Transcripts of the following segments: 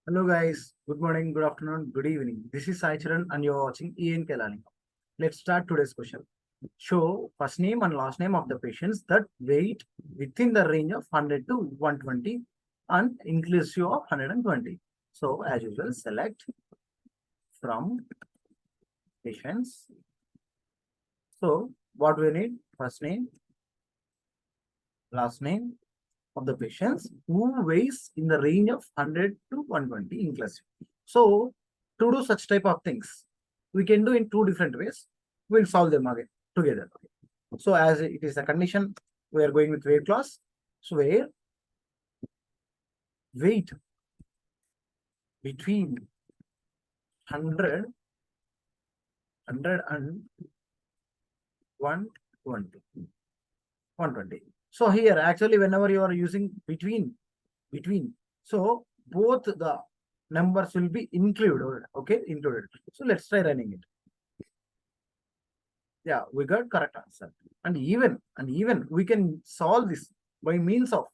Hello guys, good morning, good afternoon, good evening. This is Sai Charan and you're watching EN Kelani. Let's start today's question. Show first name and last name of the patients that weight within the range of 100 to 120 and inclusive of 120. So as usual, select from patients. So what we need? First name, last name of the patients who weighs in the range of 100 to 120 inclusive. So to do such type of things, we can do in two different ways. We'll solve them again together. So as it is a condition, we are going with weight clause. So where weight between 100 and 120. 120. So here actually whenever you are using between, so both the numbers will be included. Okay, included. So let's try running it. Yeah, we got correct answer. And even we can solve this by means of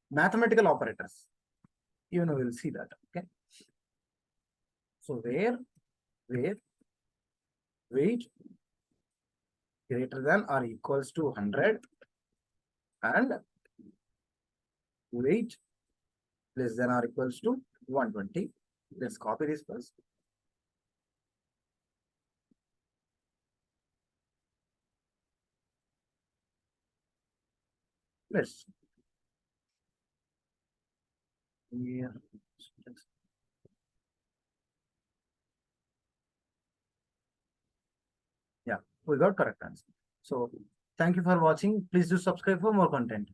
mathematical operators. Even we will see that. Okay. So where weight greater than or equals to 100 and weight less than or equals to 120. Let's copy this first. Let's here. Yeah, we got correct answer. So thank you for watching. Please do subscribe for more content.